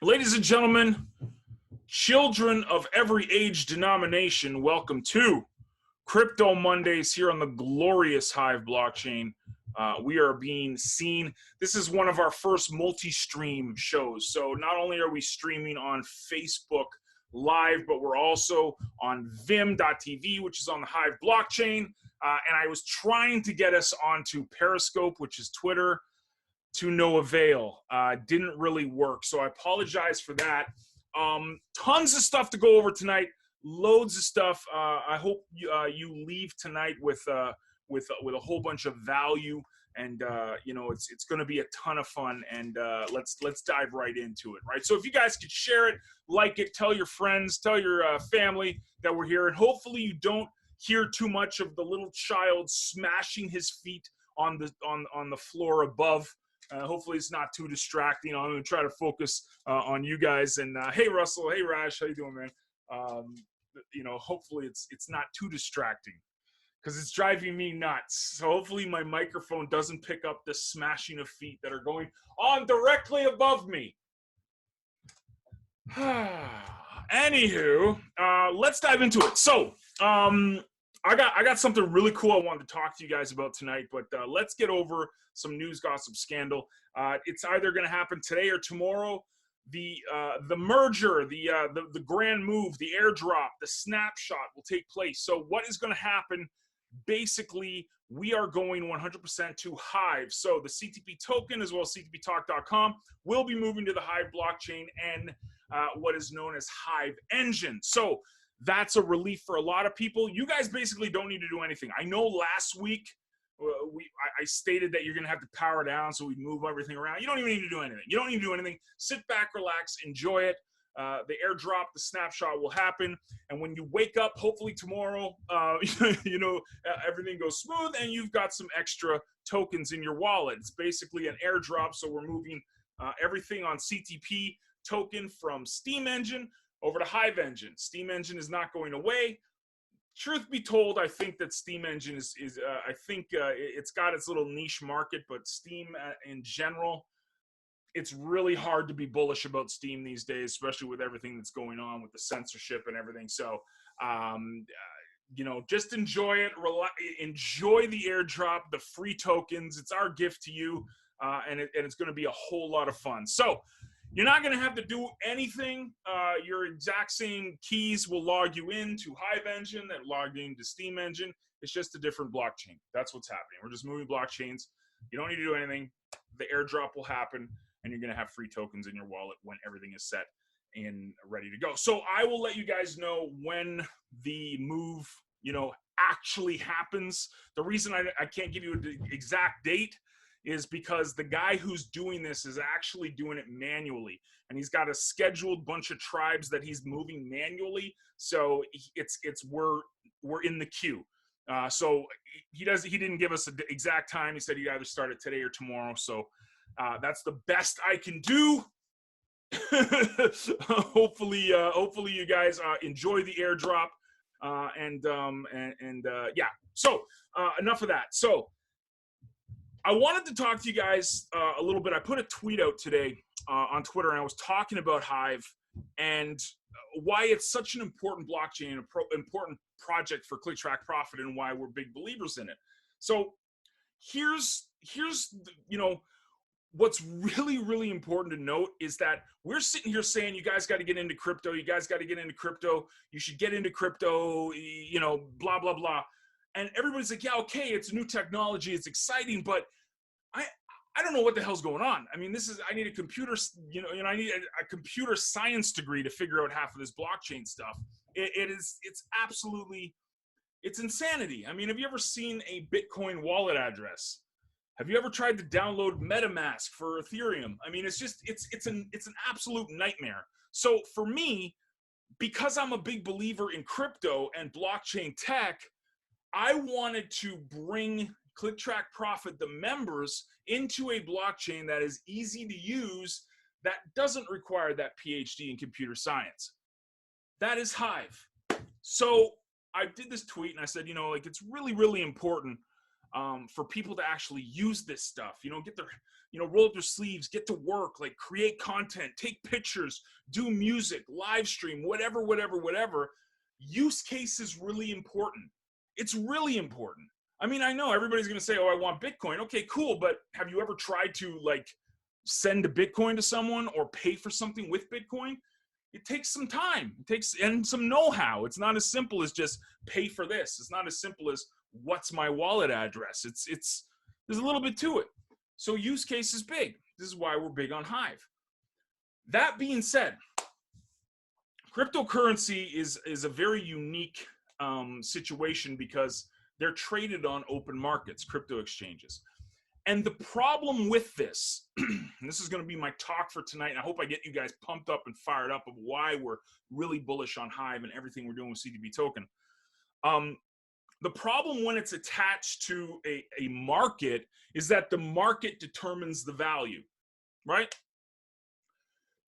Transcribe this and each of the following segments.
Ladies and gentlemen, children of every age denomination, welcome to Crypto Mondays here on the glorious Hive blockchain. We are being seen. This is one of our first multi-stream shows. So not only are we streaming on Facebook Live, but we're also on vim.tv, which is on the Hive blockchain. And I was trying to get us onto Periscope, which is Twitter, to no avail. Didn't really work, so I apologize for that. Tons of stuff to go over tonight. Loads of stuff. I hope you leave tonight with a whole bunch of value, and it's going to be a ton of fun. And let's dive right into it. Right. So if you guys could share it, like it, tell your friends, tell your family that we're here, and hopefully you don't hear too much of the little child smashing his feet on the floor above. Hopefully it's not too distracting. I'm going to try to focus on you guys. And hey, Russell. Hey, Raj. How you doing, man? Hopefully it's not too distracting because it's driving me nuts. So hopefully my microphone doesn't pick up the smashing of feet that are going on directly above me. Anywho, let's dive into it. So I got something really cool I wanted to talk to you guys about tonight, but let's get over some news, gossip, scandal. It's either going to happen today or tomorrow. The merger, the grand move, the airdrop, the snapshot will take place. So what is going to happen? Basically, we are going 100% to Hive. So the CTP token, as well as CTPtalk.com, will be moving to the Hive blockchain and what is known as Hive Engine. So that's a relief for a lot of people. You guys basically don't need to do anything. I know last week I stated that you're going to have to power down, so we move everything around. You don't even need to do anything. You don't need to do anything. Sit back, relax, enjoy it. The airdrop, the snapshot will happen, and when you wake up, hopefully tomorrow, everything goes smooth, and you've got some extra tokens in your wallet. It's basically an airdrop, so we're moving everything on CTP token from Steam Engine over to Hive Engine. Steam Engine is not going away. Truth be told, I think that Steam Engine it's got its little niche market, but Steam in general, it's really hard to be bullish about Steam these days, especially with everything that's going on with the censorship and everything. So, just enjoy it. Enjoy the airdrop, the free tokens. It's our gift to you, and it's going to be a whole lot of fun. So, you're not going to have to do anything. Your exact same keys will log you into Hive Engine that logged into Steam Engine. It's just a different blockchain. That's what's happening. We're just moving blockchains. You don't need to do anything. The airdrop will happen, and you're going to have free tokens in your wallet when everything is set and ready to go. So I will let you guys know when the move, actually happens. The reason I can't give you an exact date is because the guy who's doing this is actually doing it manually, and he's got a scheduled bunch of tribes that he's moving manually. So we're in the queue. So he didn't give us an exact time. He said he'd either start it today or tomorrow. So that's the best I can do. Hopefully you guys enjoy the airdrop. Yeah. So enough of that. So I wanted to talk to you guys a little bit. I put a tweet out today on Twitter, and I was talking about Hive and why it's such an important blockchain, an important project for ClickTrack Profit, and why we're big believers in it. So here's what's really, really important to note is that we're sitting here saying, you guys got to get into crypto. You guys got to get into crypto. You should get into crypto, blah, blah, blah. And everybody's like, yeah, okay, it's a new technology. It's exciting, but I don't know what the hell's going on. I mean, I need a computer, I need a computer science degree to figure out half of this blockchain stuff. It's insanity. I mean, have you ever seen a Bitcoin wallet address? Have you ever tried to download MetaMask for Ethereum? I mean, it's an absolute nightmare. So for me, because I'm a big believer in crypto and blockchain tech, I wanted to bring ClickTrack Profit, the members, into a blockchain that is easy to use, that doesn't require that PhD in computer science. That is Hive. So I did this tweet and I said, it's really, really important for people to actually use this stuff, get their, roll up their sleeves, get to work, like create content, take pictures, do music, live stream, whatever. Use case is really important. It's really important. I mean, I know everybody's going to say, oh, I want Bitcoin. Okay, cool. But have you ever tried to like send a Bitcoin to someone or pay for something with Bitcoin? It takes some time. It takes and some know-how. It's not as simple as just pay for this. It's not as simple as what's my wallet address. It's there's a little bit to it. So use case is big. This is why we're big on Hive. That being said, cryptocurrency is a very unique situation because they're traded on open markets, crypto exchanges. And the problem with this, and this is going to be my talk for tonight, and I hope I get you guys pumped up and fired up of why we're really bullish on Hive and everything we're doing with CDB token. The problem when it's attached to a market is that the market determines the value, right?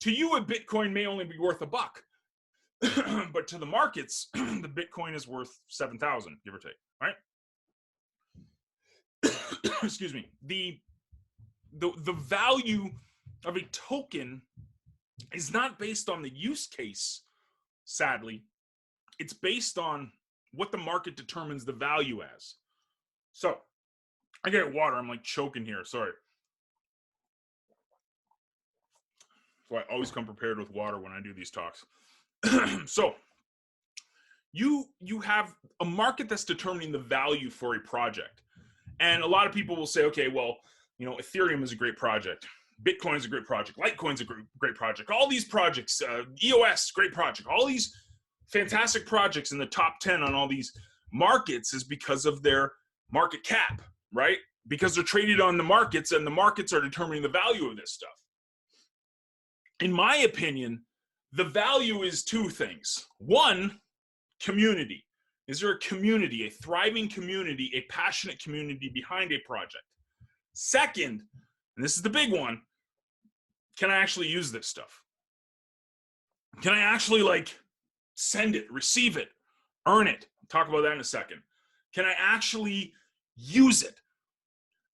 To you, a Bitcoin may only be worth $1, but to the markets, the Bitcoin is worth 7,000, give or take, right? Excuse me. The value of a token is not based on the use case, sadly. It's based on what the market determines the value as. So, I get water. I'm like choking here. Sorry. So I always come prepared with water when I do these talks. So, you have a market that's determining the value for a project. And a lot of people will say, okay, well, Ethereum is a great project. Bitcoin is a great project. Litecoin is a great project. All these projects, EOS, great project. All these fantastic projects in the top 10 on all these markets is because of their market cap, right? Because they're traded on the markets and the markets are determining the value of this stuff. In my opinion, the value is two things. One, community. Is there a community, a thriving community, a passionate community behind a project? Second, and this is the big one, can I actually use this stuff? Can I actually send it, receive it, earn it? I'll talk about that in a second. Can I actually use it?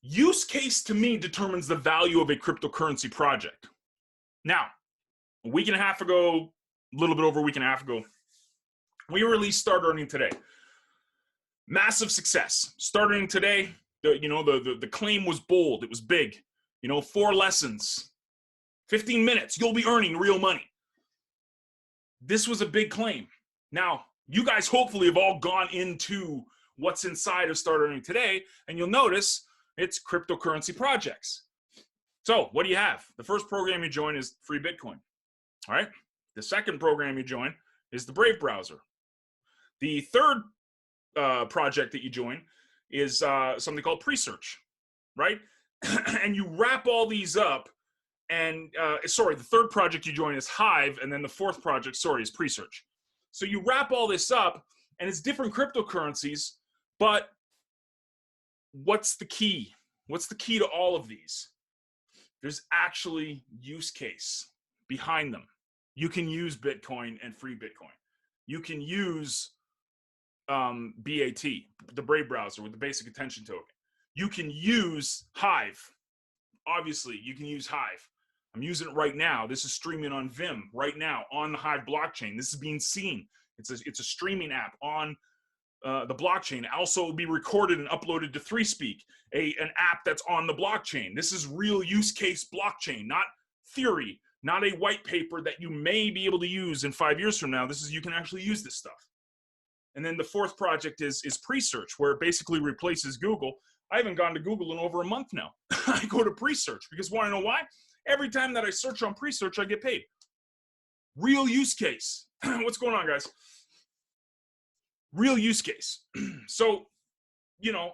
Use case to me determines the value of a cryptocurrency project. Now, a week and a half ago, a little bit over a week and a half ago, we released Start Earning Today. Massive success. Start Earning Today, the claim was bold. It was big. 4 lessons, 15 minutes, you'll be earning real money. This was a big claim. Now, you guys hopefully have all gone into what's inside of Start Earning Today, and you'll notice it's cryptocurrency projects. So what do you have? The first program you join is free Bitcoin. All right. The second program you join is the Brave browser. The third project that you join is something called Presearch, right? And you wrap all these up, and the third project you join is Hive, and then the fourth project, is Presearch. So you wrap all this up, and it's different cryptocurrencies, but what's the key? What's the key to all of these? There's actually use case behind them. You can use Bitcoin and free Bitcoin. You can use BAT, the Brave browser with the basic attention token. You can use Hive. Obviously, you can use Hive. I'm using it right now. This is streaming on Vim right now on the Hive blockchain. This is being seen. It's a streaming app on the blockchain. Also, it will be recorded and uploaded to ThreeSpeak, an app that's on the blockchain. This is real use case blockchain, not theory, not a white paper that you may be able to use in 5 years from now. This is, you can actually use this stuff. And then the fourth project is Presearch, where it basically replaces Google. I haven't gone to Google in over a month now. I go to Presearch because want to know why? Every time that I search on Presearch, I get paid. Real use case. What's going on, guys? Real use case. So,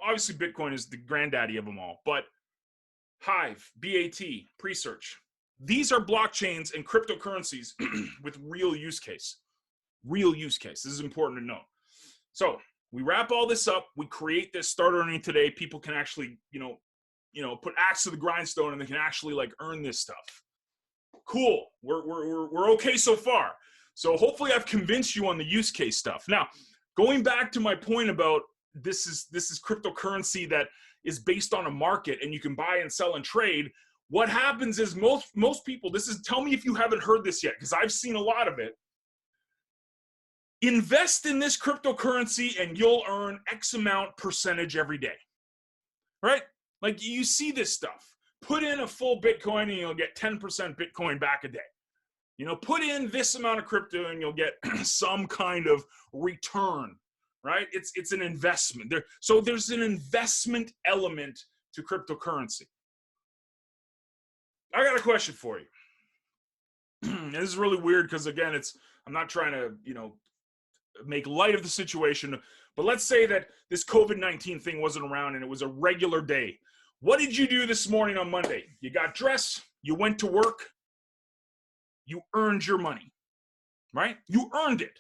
obviously Bitcoin is the granddaddy of them all, but Hive, BAT, Presearch, these are blockchains and cryptocurrencies with real use case. Real use case. This is important to know. So we wrap all this up. We create this Start Earning Today. People can actually, put axe to the grindstone, and they can actually earn this stuff. Cool. We're okay so far. So hopefully I've convinced you on the use case stuff. Now, going back to my point about this is cryptocurrency that is based on a market and you can buy and sell and trade, what happens is most people, tell me if you haven't heard this yet, because I've seen a lot of it. Invest in this cryptocurrency and you'll earn X amount percentage every day, right? Like you see this stuff. Put in a full Bitcoin and you'll get 10% Bitcoin back a day. You know, put in this amount of crypto and you'll get some kind of return, right? It's an investment. So there's an investment element to cryptocurrency. I got a question for you. This is really weird because, again, I'm not trying to, make light of the situation, but let's say that this COVID-19 thing wasn't around and it was a regular day. What did you do this morning on Monday? You got dressed, you went to work, you earned your money, right? You earned it.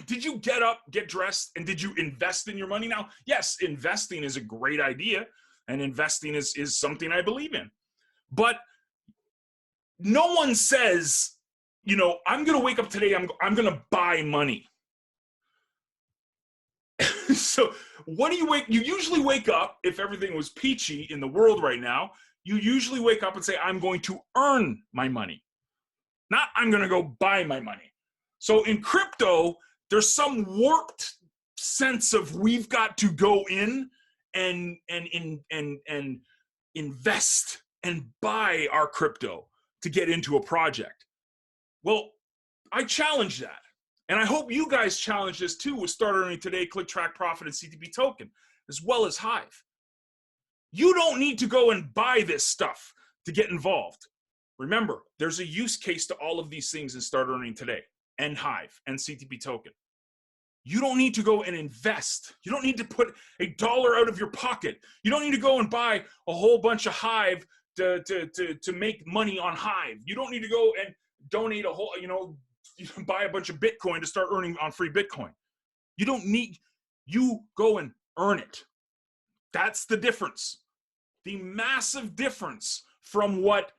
Did you get up, get dressed, and did you invest in your money? Now, yes, investing is a great idea, and investing is something I believe in. But no one says, I'm going to wake up today, I'm going to buy money. So what do you usually wake up, if everything was peachy in the world right now, you usually wake up and say, I'm going to earn my money, not I'm going to go buy my money. So in crypto, there's some warped sense of we've got to go in and invest and buy our crypto to get into a project. Well, I challenge that. And I hope you guys challenge this too with Start Earning Today, ClickTrack Profit, and CTP Token, as well as Hive. You don't need to go and buy this stuff to get involved. Remember, there's a use case to all of these things in Start Earning Today, and Hive, and CTP Token. You don't need to go and invest. You don't need to put $1 out of your pocket. You don't need to go and buy a whole bunch of Hive to make money on Hive. You don't need to go and donate a whole, you can buy a bunch of Bitcoin to start earning on free Bitcoin. You don't need, you go and earn it. That's the difference. The massive difference from what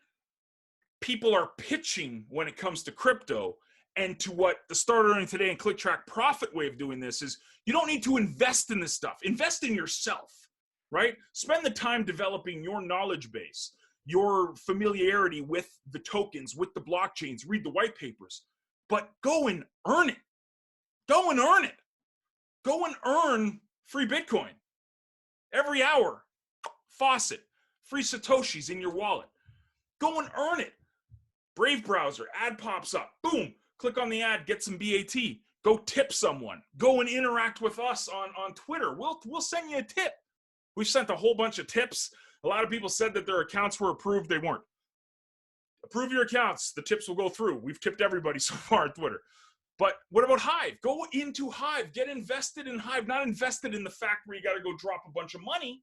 people are pitching when it comes to crypto and to what the Start Earning Today and ClickTrack Profit way of doing this is, you don't need to invest in this stuff. Invest in yourself, right? Spend the time developing your knowledge base, your familiarity with the tokens, with the blockchains, read the white papers. But go and earn it. Go and earn it. Go and earn free Bitcoin. Every hour, faucet, free Satoshis in your wallet. Go and earn it. Brave browser, ad pops up. Boom, click on the ad, get some BAT. Go tip someone. Go and interact with us on Twitter. We'll send you a tip. We've sent a whole bunch of tips. A lot of people said that their accounts were approved. They weren't. Approve your accounts. The tips will go through. We've tipped everybody so far on Twitter. But what about Hive? Go into Hive. Get invested in Hive. Not invested in the fact where you got to go drop a bunch of money.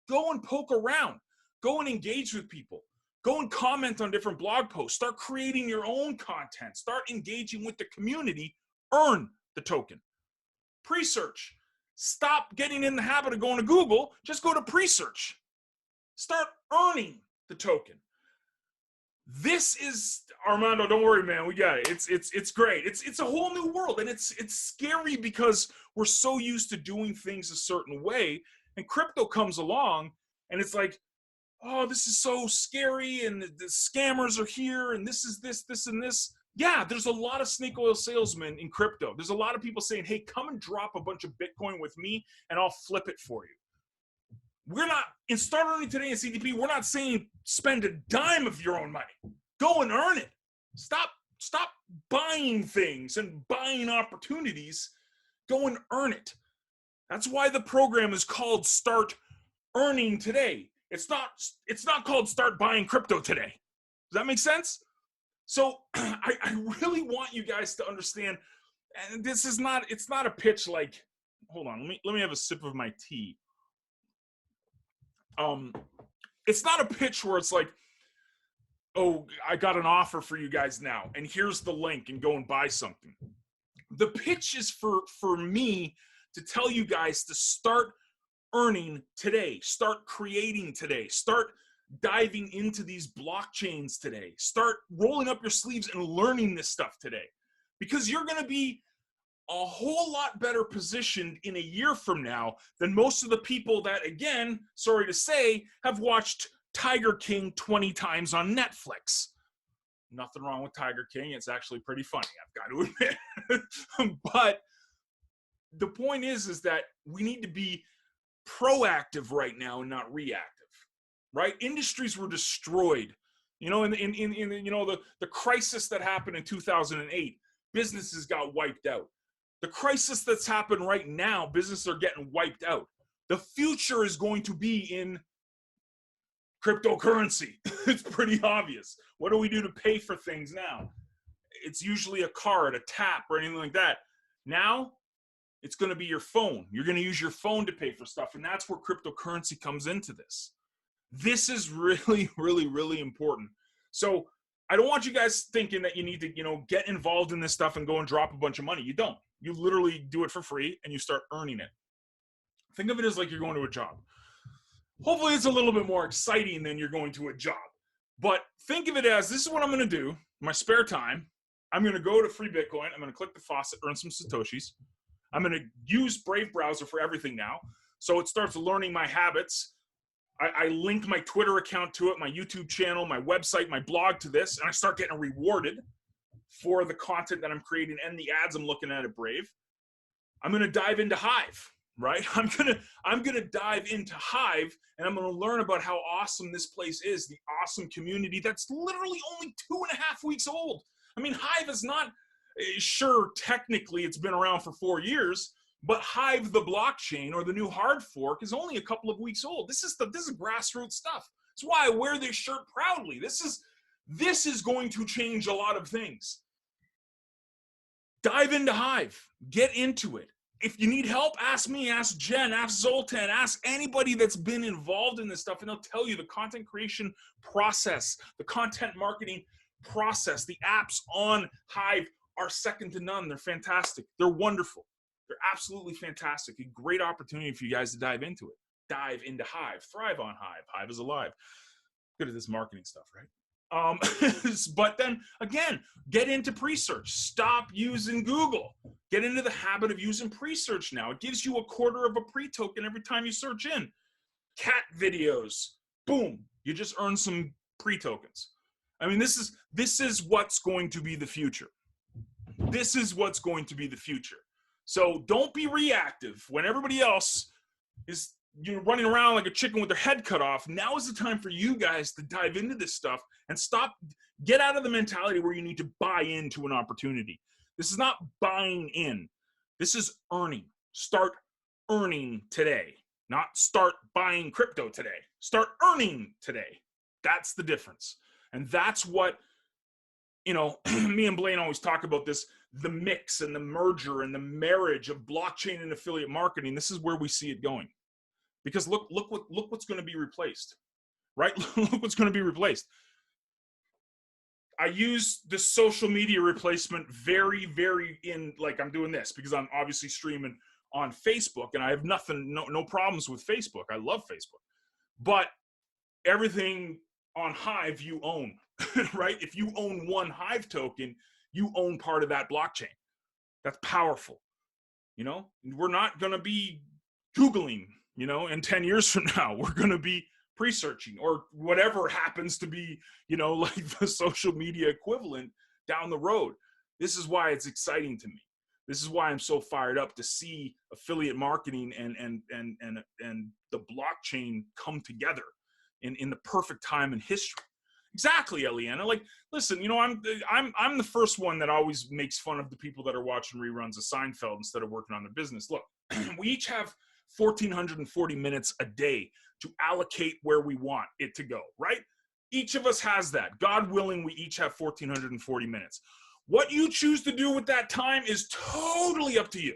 Go and poke around. Go and engage with people. Go and comment on different blog posts. Start creating your own content. Start engaging with the community. Earn the token. Pre-search. Stop getting in the habit of going to Google. Just go to pre-search. Start earning the token. This is, Armando, don't worry, man, we got it. It's great. It's a whole new world, and it's scary because we're so used to doing things a certain way, and crypto comes along, and it's like, oh, this is so scary, and the scammers are here, and this is this, and this. Yeah, there's a lot of snake oil salesmen in crypto. There's a lot of people saying, hey, come and drop a bunch of Bitcoin with me, and I'll flip it for you. We're not, in Start Earning Today and CTP, we're not saying spend a dime of your own money. Go and earn it. Stop buying things and buying opportunities. Go and earn it. That's why the program is called Start Earning Today. It's not called Start Buying Crypto Today. Does that make sense? So I really want you guys to understand, and it's not a pitch like, hold on, let me have a sip of my tea. It's not a pitch where it's like, oh, I got an offer for you guys now, and here's the link, and go and buy something. The pitch is for me to tell you guys to start earning today, start creating today, start diving into these blockchains today, start rolling up your sleeves and learning this stuff today, because you're going to be a whole lot better positioned in a year from now than most of the people that, again, sorry to say, have watched Tiger King 20 times on Netflix. Nothing wrong with Tiger King. It's actually pretty funny, I've got to admit. But the point is that we need to be proactive right now and not reactive, right? Industries were destroyed. You know, in you know, the crisis that happened in 2008, businesses got wiped out. The crisis that's happened right now, businesses are getting wiped out. The future is going to be in cryptocurrency. It's pretty obvious. What do we do to pay for things now? It's usually a card, a tap, or anything like that. Now, it's going to be your phone. You're going to use your phone to pay for stuff, and that's where cryptocurrency comes into this. This is really, really, really important. So I don't want you guys thinking that you need to, you know, get involved in this stuff and go and drop a bunch of money. You don't. You literally do it for free and you start earning it. Think of it as like you're going to a job. Hopefully it's a little bit more exciting than you're going to a job. But think of it as, this is what I'm going to do in my spare time. I'm going to go to Free Bitcoin. I'm going to click the faucet, earn some Satoshis. I'm going to use Brave Browser for everything now. So it starts learning my habits. I link my Twitter account to it, my YouTube channel, my website, my blog to this, and I start getting rewarded for the content that I'm creating and the ads I'm looking at Brave. I'm going to dive into Hive, right? I'm going to dive into Hive, and I'm going to learn about how awesome this place is, the awesome community that's literally only 2.5 weeks old. I mean, Hive is not, sure, technically it's been around for 4 years, but Hive, the blockchain, or the new hard fork, is only a couple of weeks old. This is grassroots stuff. That's why I wear this shirt proudly. This is going to change a lot of things. Dive into Hive. Get into it. If you need help, ask me, ask Jen, ask Zoltan, ask anybody that's been involved in this stuff, and they'll tell you the content creation process, the content marketing process, the apps on Hive are second to none. They're fantastic. They're wonderful. They're absolutely fantastic. A great opportunity for you guys to dive into it. Dive into Hive. Thrive on Hive. Hive is alive. Good at this marketing stuff, right? But then, again, get into pre-search. Stop using Google. Get into the habit of using pre-search now. It gives you 1/4 of a pre-token every time you search in. Cat videos. Boom. You just earn some pre-tokens. I mean, this is what's going to be the future. This is what's going to be the future. So don't be reactive when everybody else is, you know, running around like a chicken with their head cut off. Now is the time for you guys to dive into this stuff and get out of the mentality where you need to buy into an opportunity. This is not buying in. This is earning. Start earning today, not start buying crypto today. Start earning today. That's the difference. And that's what, you know, me and Blaine always talk about this, the mix and the merger and the marriage of blockchain and affiliate marketing. This is where we see it going. Because look what's going to be replaced, right? Look what's going to be replaced. I use the social media replacement very, very like I'm doing this because I'm obviously streaming on Facebook and I have no problems with Facebook. I love Facebook. But everything on Hive you own, right? If you own one Hive token, you own part of that blockchain. That's powerful. You know, we're not going to be Googling, you know, in 10 years from now. We're going to be pre-searching or whatever happens to be, you know, like the social media equivalent down the road. This is why it's exciting to me. This is why I'm so fired up to see affiliate marketing and the blockchain come together in the perfect time in history. Exactly, Eliana. Like, listen, you know, I'm the first one that always makes fun of the people that are watching reruns of Seinfeld instead of working on their business. Look, we each have 1,440 minutes a day to allocate where we want it to go, right? Each of us has that. God willing, we each have 1,440 minutes. What you choose to do with that time is totally up to you.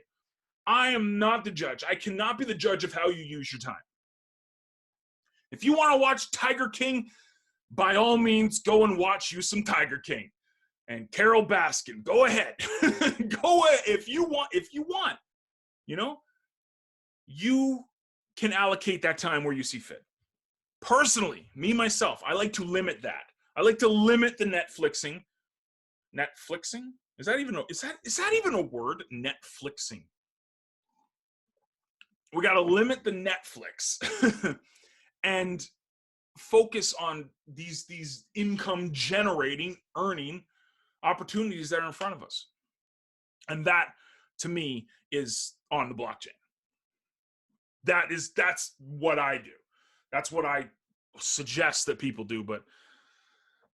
I am not the judge. I cannot be the judge of how you use your time. If you want to watch Tiger King, by all means, go and watch you some Tiger King and Carol Baskin. Go ahead. Go ahead if you want, you know, you can allocate that time where you see fit. Personally, me, myself, I like to limit that. I like to limit the Netflixing. Netflixing? Is that even a word? Netflixing. We got to limit the Netflix and focus on these income generating, earning opportunities that are in front of us. And that, to me, is on the blockchain. That's what I do. That's what I suggest that people do. But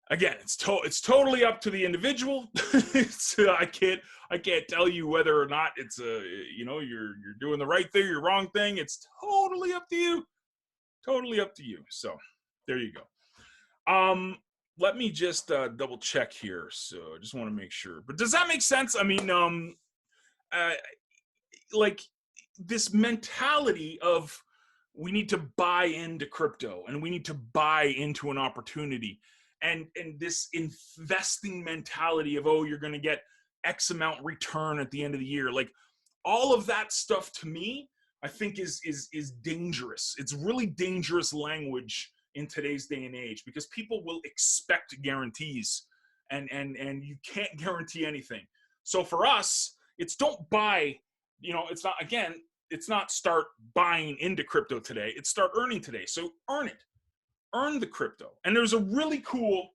again, it's totally up to the individual. I can't tell you whether or not it's you're doing the right thing, or wrong thing. It's totally up to you. Totally up to you. So there you go. Let me just double check here. So I just want to make sure. But does that make sense? I mean, like this mentality of we need to buy into crypto and we need to buy into an opportunity, and this investing mentality of, oh, you're going to get X amount return at the end of the year. Like all of that stuff, to me, I think is dangerous. It's really dangerous language in today's day and age, because people will expect guarantees, and you can't guarantee anything. So for us, it's don't buy, it's not start buying into crypto today. It's start earning today. So earn the crypto. And there's a really cool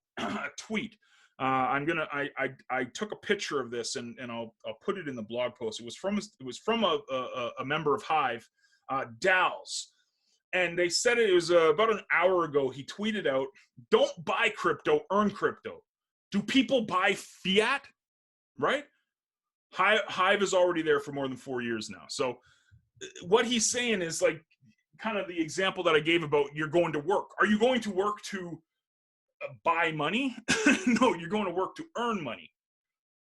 tweet. I took a picture of this and I'll put it in the blog post. It was from a member of Hive, Dals. And they said it was about an hour ago. He tweeted out, "Don't buy crypto, earn crypto." Do people buy fiat? Right? Hive is already there for more than 4 years now. So what he's saying is like kind of the example that I gave about you're going to work. Are you going to work to buy money? No, you're going to work to earn money.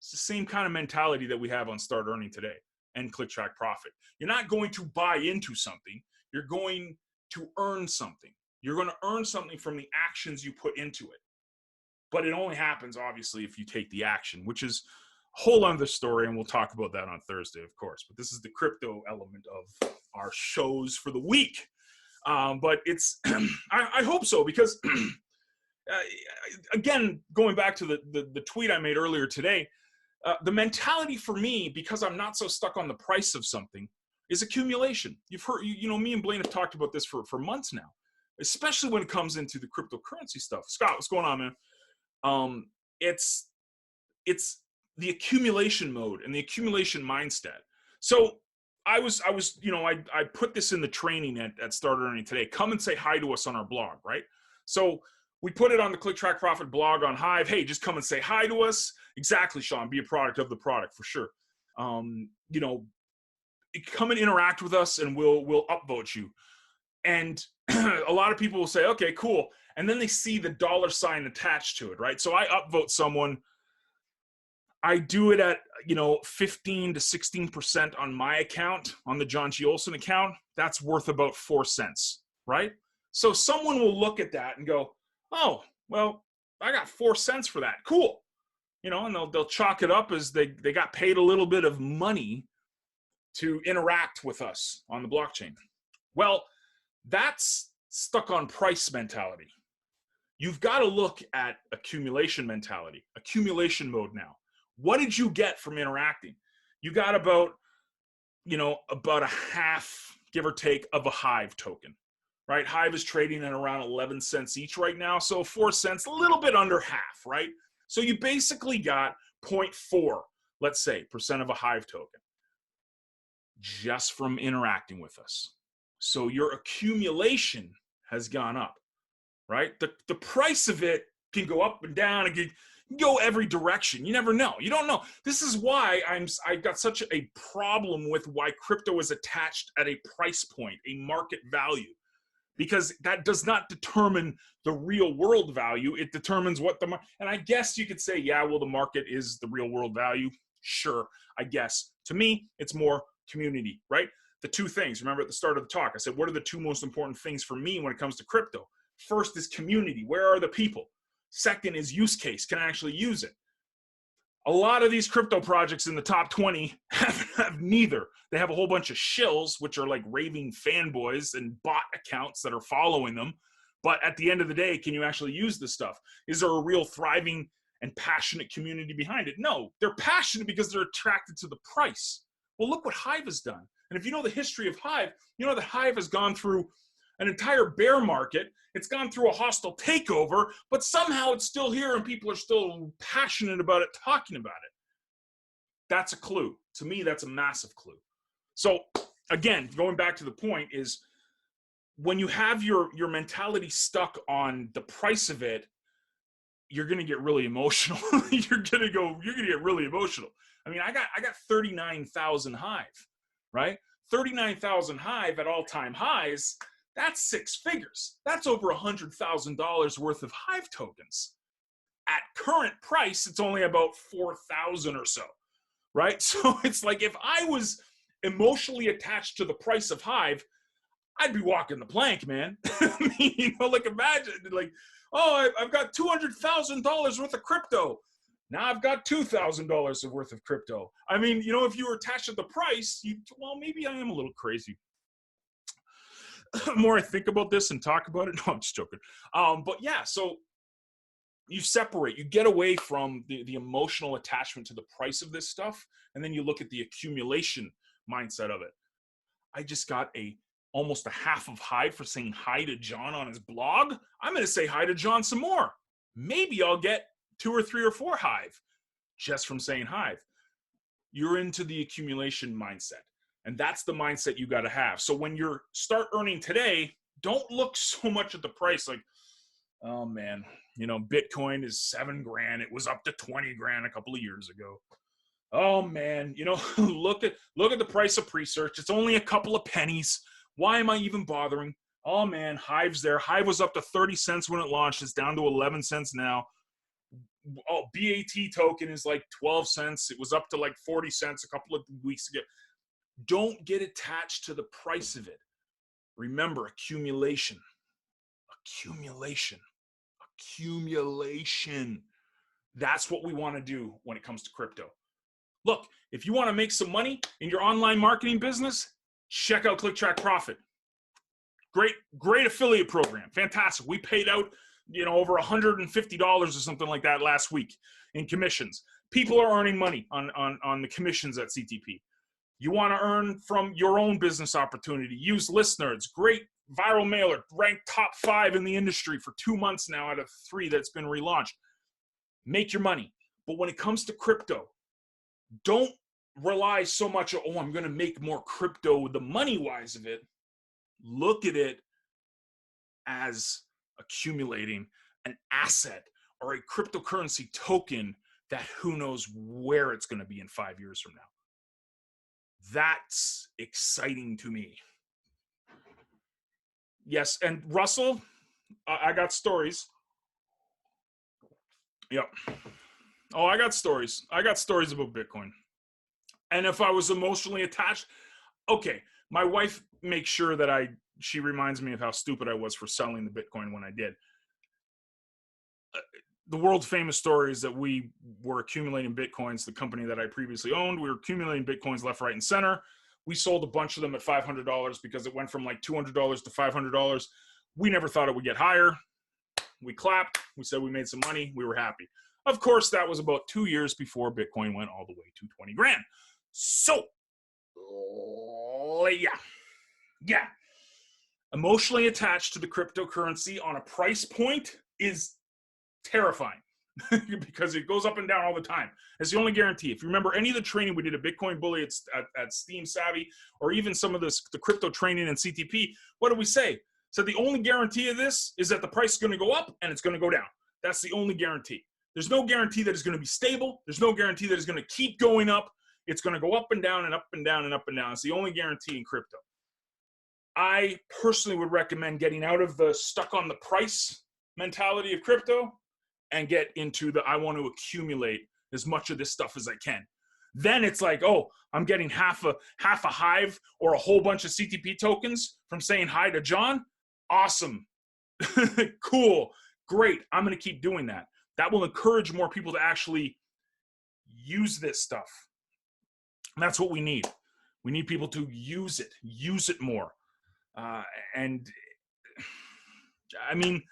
It's the same kind of mentality that we have on Start Earning today and ClickTrack Profit. You're not going to buy into something. You're going to earn something. You're going to earn something from the actions you put into it. But it only happens, obviously, if you take the action, which is a whole other story, and we'll talk about that on Thursday, of course. But this is the crypto element of our shows for the week. But it's, I hope so, because again, going back to the tweet I made earlier today, the mentality for me, because I'm not so stuck on the price of something, is accumulation. You've heard, me and Blaine have talked about this for months now, especially when it comes into the cryptocurrency stuff. Scott, what's going on, man? It's the accumulation mode and the accumulation mindset. So I put this in the training at Start Earning today. Come and say hi to us on our blog, right? So we put it on the ClickTrack Profit blog on Hive. Hey, just come and say hi to us. Exactly, Sean. Be a product of the product for sure. Come and interact with us, and we'll upvote you. And a lot of people will say, okay, cool. And then they see the $ attached to it, right? So I upvote someone. I do it at 15 to 16% on my account, on the John G. Olson account. That's worth about 4 cents, right? So someone will look at that and go, oh, well, I got 4 cents for that. Cool. And they'll chalk it up as they got paid a little bit of money to interact with us on the blockchain. Well, that's stuck on price mentality. You've got to look at accumulation mentality, accumulation mode now. What did you get from interacting? You got about a half, give or take, of a Hive token, right? Hive is trading at around 11 cents each right now. So 4 cents, a little bit under half, right? So you basically got 0.4, let's say, % of a Hive token just from interacting with us. So your accumulation has gone up, right? The price of it can go up and down. It can go every direction. You never know. You don't know. This is why I've got such a problem with why crypto is attached at a price point, a market value, because that does not determine the real world value. It determines what and I guess you could say, yeah, well, the market is the real world value. Sure, I guess. To me, it's more community, right? The two things, remember at the start of the talk, I said, what are the two most important things for me when it comes to crypto? First is community. Where are the people? Second is use case. Can I actually use it? A lot of these crypto projects in the top 20 have neither. They have a whole bunch of shills, which are like raving fanboys and bot accounts that are following them. But at the end of the day, can you actually use this stuff? Is there a real thriving and passionate community behind it. No, they're passionate because they're attracted to the price. Well, look what Hive has done. And if you know the history of Hive, you know that Hive has gone through an entire bear market. It's gone through a hostile takeover, but somehow it's still here and people are still passionate about it, talking about it. That's a clue. To me, that's a massive clue. So again, going back to the point is, when you have your mentality stuck on the price of it, you're going to get really emotional. You're going to get really emotional. I mean, I got 39,000 Hive, right? 39,000 Hive at all-time highs. That's six figures. That's over $100,000 worth of Hive tokens. At current price, it's only about 4,000 or so, right? So it's like, if I was emotionally attached to the price of Hive, I'd be walking the plank, man. I mean, you know, like, imagine, like, oh, I've got $200,000 worth of crypto. Now I've got $2,000 worth of crypto. I mean, you know, if you were attached to the price, well, maybe I am a little crazy. The more I think about this and talk about it, no, I'm just joking. But yeah, so you separate, you get away from the emotional attachment to the price of this stuff, and then you look at the accumulation mindset of it. I just got almost a half of Hive for saying hi to John on his blog. I'm going to say hi to John some more. Maybe I'll get 2 or 3 or 4 Hive just from saying Hive. You're into the accumulation mindset, and that's the mindset you got to have. So when you start earning today, don't look so much at the price like, oh man, you know, Bitcoin is $7,000. It was up to $20,000 a couple of years ago. Oh man, you know, look at the price of pre-search. It's only a couple of pennies. Why am I even bothering? Oh man, Hive's there. Hive was up to 30 cents when it launched. It's down to 11 cents now. Oh, BAT token is like 12 cents. It was up to like 40 cents a couple of weeks ago. Don't get attached to the price of it. Remember, accumulation. That's what we want to do when it comes to crypto. Look, if you want to make some money in your online marketing business, check out ClickTrack Profit. Great affiliate program. Fantastic. We paid out, you know, over $150 or something like that last week in commissions. People are earning money on the commissions at CTP. You want to earn from your own business opportunity. Use Listeners. Great viral mailer. Ranked top 5 in the industry for 2 months now out of 3 that's been relaunched. Make your money. But when it comes to crypto, don't rely so much on, oh, I'm going to make more crypto, the money wise of it. Look at it as accumulating an asset or a cryptocurrency token that who knows where it's going to be in 5 years from now. That's exciting to me. Yes, and Russell, I got stories. Yep. Oh, I got stories. I got stories about Bitcoin. And if I was emotionally attached, okay, my wife makes sure that she reminds me of how stupid I was for selling the Bitcoin when I did. The world famous story is that we were accumulating Bitcoins, the company that I previously owned. We were accumulating Bitcoins left, right, and center. We sold a bunch of them at $500 because it went from like $200 to $500. We never thought it would get higher. We clapped. We said we made some money. We were happy. Of course, that was about 2 years before Bitcoin went all the way to 20 grand. So, yeah. Emotionally attached to the cryptocurrency on a price point is terrifying because it goes up and down all the time. It's the only guarantee. If you remember any of the training we did at Bitcoin Bully at Steam Savvy, or even some of the crypto training in CTP, what did we say? So the only guarantee of this is that the price is going to go up and it's going to go down. That's the only guarantee. There's no guarantee that it's going to be stable. There's no guarantee that it's going to keep going up. It's going to go up and down and up and down and up and down. It's the only guarantee in crypto. I personally would recommend getting out of the stuck on the price mentality of crypto and get into the I want to accumulate as much of this stuff as I can. Then it's like, oh, I'm getting half a Hive or a whole bunch of CTP tokens from saying hi to John. Awesome. Cool. Great. I'm going to keep doing that. That will encourage more people to actually use this stuff. And that's what we need. We need people to use it more. And I mean,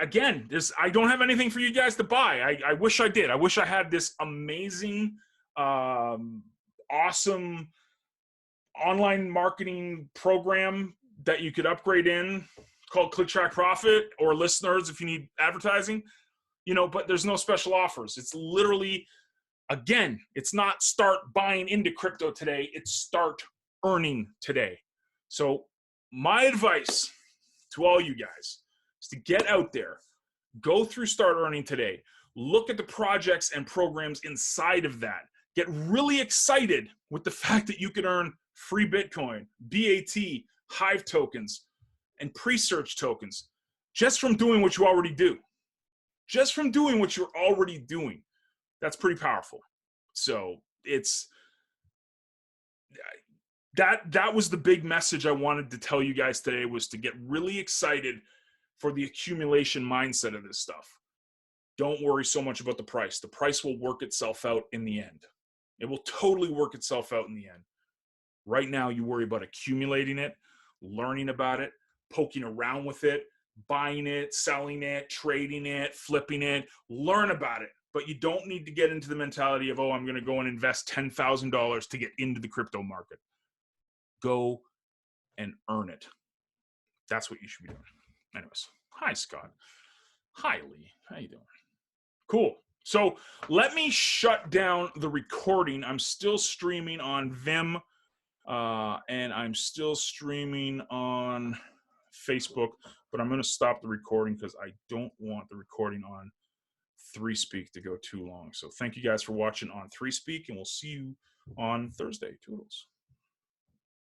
again, I don't have anything for you guys to buy. I wish I did. I wish I had this amazing, awesome online marketing program that you could upgrade in called ClickTrack Profit, or listeners if you need advertising, but there's no special offers. It's literally, again, it's not start buying into crypto today. It's start earning today. So my advice to all you guys is to get out there, go through Start Earning today, look at the projects and programs inside of that, get really excited with the fact that you can earn free Bitcoin, BAT, Hive tokens, and pre-search tokens just from doing what you already do. Just from doing what you're already doing. That's pretty powerful. So it's that was the big message I wanted to tell you guys today, was to get really excited for the accumulation mindset of this stuff. Don't worry so much about the price. The price will work itself out in the end. It will totally work itself out in the end. Right now, you worry about accumulating it, learning about it, poking around with it, buying it, selling it, trading it, flipping it. Learn about it. But you don't need to get into the mentality of, oh, I'm going to go and invest $10,000 to get into the crypto market. Go and earn it. That's what you should be doing. Anyways, hi, Scott. Hi, Lee. How you doing? Cool. So let me shut down the recording. I'm still streaming on Vim, and I'm still streaming on Facebook, but I'm going to stop the recording because I don't want the recording on 3Speak to go too long. So thank you guys for watching on 3Speak, and we'll see you on Thursday. Toodles.